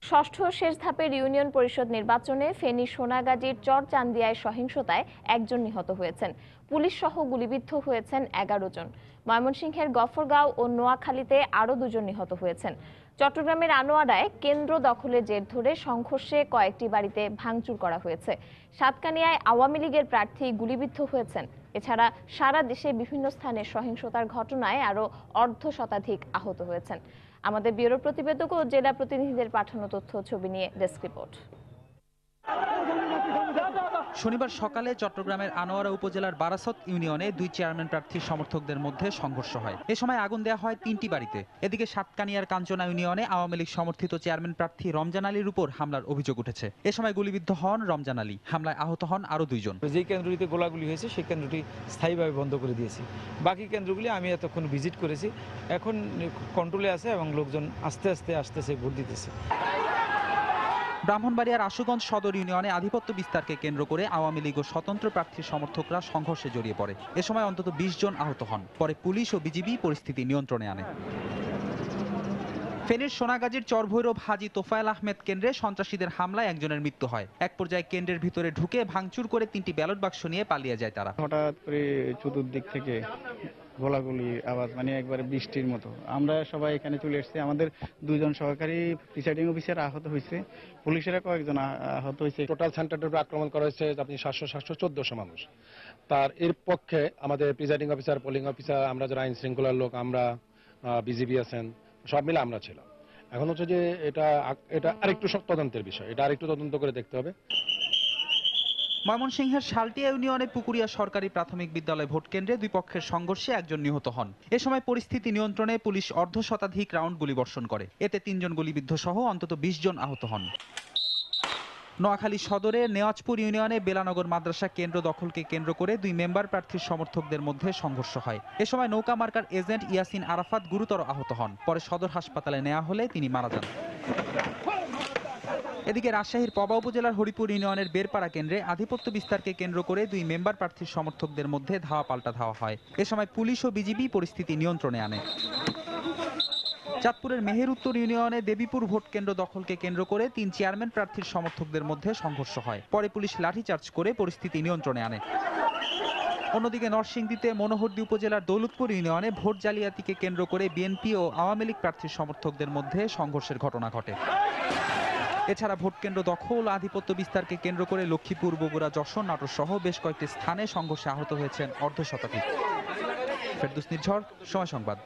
ষষ্ঠ শেষ ধাপের ইউনিয়ন পরিষদ নির্বাচনে ফেনী সোনাগাজীর চরচান্দিয়ায় সহিংসতায় একজন নিহত হয়েছেন। পুলিশ সহ গুলিবিদ্ধ হয়েছেন 11 জন। ময়মনসিংহের গফরগাঁও ও নোয়াখালীতে আরও 2 জন নিহত হয়েছেন। চট্টগ্রামের আনোয়ারায় কেন্দ্র দখলের জের ধরে সংঘর্ষে কয়েকটি বাড়িতে ভাঙচুর করা হয়েছে। সাতকানিয়ায় আওয়ামী লীগের প্রার্থী গুলিবিদ্ধ হয়েছেন। এছাড়া সারা দেশে বিভিন্ন স্থানে সহিংসতার ঘটনায় আরও অর্ধ শতাধিক আহত হয়েছেন। আমাদের ব্যুরো প্রতিবেদক ও জেলা প্রতিনিধিদের পাঠানো তথ্য ছবি নিয়ে ডেস্ক রিপোর্ট। শনিবার সকালে চট্টগ্রামের আনোয়ারা উপজেলার বারাসত ইউনিয়নে 2 চেয়ারম্যান প্রার্থীর সমর্থকদের মধ্যে সংঘর্ষ হয়। এ সময় আগুন দেওয়া হয় 3টি বাড়িতে। এদিকে সাতকানিয়ার কাঞ্চনা ইউনিয়নে আওয়ামী লীগ সমর্থিত চেয়ারম্যান প্রার্থী রমজান আলীর উপর হামলার অভিযোগ উঠেছে। এ সময় গুলিবিদ্ধ হন রমজান আলী। হামলায় আহত হন আরও 2 জন। যে কেন্দ্রটিতে গোলাগুলি হয়েছে সেই কেন্দ্রটি স্থায়ীভাবে বন্ধ করে দিয়েছি। বাকি কেন্দ্রগুলি আমি এতক্ষণ ভিজিট করেছি, এখন কন্ট্রোলে আছে এবং লোকজন আস্তে আস্তে আসতেছে, ভোট দিতেছে। ব্রাহ্মণবাড়িয়ার আশুগঞ্জ সদর ইউনিয়নে আধিপত্য বিস্তারকে কেন্দ্র করে আওয়ামী লীগ ও স্বতন্ত্র প্রার্থীর সমর্থকরা সংঘর্ষে জড়িয়ে পড়ে। এ সময় অন্তত 20 জন আহত হন। পরে পুলিশ ও বিজিবি পরিস্থিতি নিয়ন্ত্রণে আনে। ফেনীর সোনাগাজীর চরভৈরব হাজী তোফায়েল আহমেদ কেন্দ্রে সন্ত্রাসীদের হামলায় একজনের মৃত্যু হয়। এক পর্যায়ে কেন্দ্রের ভিতরে ঢুকে ভাঙচুর করে 3টি ব্যালট বাক্স নিয়ে পালিয়ে যায় তারা। হঠাৎ করে চতুর্দিক থেকে গোলাগুলি আওয়াজ, একবারে বৃষ্টির মতো। আমরা সবাই এখানে চলে এসেছি। আমাদের 2 জন সহকারী প্রিসাইডিং অফিসার আহত হয়েছে, পুলিশেরা কয়েকজন আহত হয়েছে। টোটাল সেন্টারটার উপর আক্রমণ করা হয়েছে আপনি 714 মানুষ। তার এর পক্ষে আমাদের প্রিসাইডিং অফিসার, পোলিং অফিসার, আমরা যারা আইন শৃঙ্খলার লোক, আমরা বিজিবি আছেন, সব মিলে আমরা ছিলাম। এখন হচ্ছে যে এটা আরেকটু তদন্তের বিষয়, এটা আরেকটু তদন্ত করে দেখতে হবে। ময়মনসিংহের শালটিয়া ইউনিয়নে পুকুরিয়া সরকারি প্রাথমিক বিদ্যালয় ভোট কেন্দ্রে 2 পক্ষের সংঘর্ষে একজন নিহত হন। এ সময় পরিস্থিতি নিয়ন্ত্রণে পুলিশ অর্ধ শতাধিক রাউন্ড গুলিবর্ষণ করে। এতে 3 জন গুলিবিদ্ধ সহ অন্তত 20 জন আহত হন। নোয়াখালী সদরে নেওয়াজপুর ইউনিয়নে বেলানগর মাদ্রাসা কেন্দ্র দখলকে কেন্দ্র করে 2 মেম্বার প্রার্থীর সমর্থকদের মধ্যে সংঘর্ষ হয়। এ সময় নৌকা মার্কার এজেন্ট ইয়াসিন আরাফাত গুরুতর আহত হন। পরে সদর হাসপাতালে নেওয়া হলে তিনি মারা যান। এদিকে রাজশাহীর পবা উপজেলার হরিপুর ইউনিয়নের বেরপাড়া কেন্দ্রে আধিপত্য বিস্তারকে কেন্দ্র করে 2 মেম্বার প্রার্থীর সমর্থকদের মধ্যে ধাওয়া পাল্টা ধাওয়া হয়। এ সময় পুলিশ ও বিজিবি পরিস্থিতি নিয়ন্ত্রণে আনে। চাঁদপুরের মেহের উত্তর ইউনিয়নে দেবীপুর ভোট কেন্দ্র দখলকে কেন্দ্র করে 3 চেয়ারম্যান প্রার্থীর সমর্থকদের মধ্যে সংঘর্ষ হয়। পরে পুলিশ লাঠিচার্জ করে পরিস্থিতি নিয়ন্ত্রণে আনে। অন্যদিকে নরসিংদীতে মনোহরদী উপজেলার দৌলতপুর ইউনিয়নে ভোট জালিয়াতিকে কেন্দ্র করে বিএনপি ও আওয়ামী লীগ প্রার্থীর সমর্থকদের মধ্যে সংঘর্ষের ঘটনা ঘটে। এছাড়া ভোট কেন্দ্র দখল ও আধিপত্য বিস্তারকে কেন্দ্র করে লক্ষ্মীপুর, বগুড়া, যশোর, নাটোর সহ বেশ কয়েকটি স্থানে সংঘর্ষে আহত হয়েছেন অর্ধ শতাধিক। ফেরদৌস নির্ঝর, সময় সংবাদ।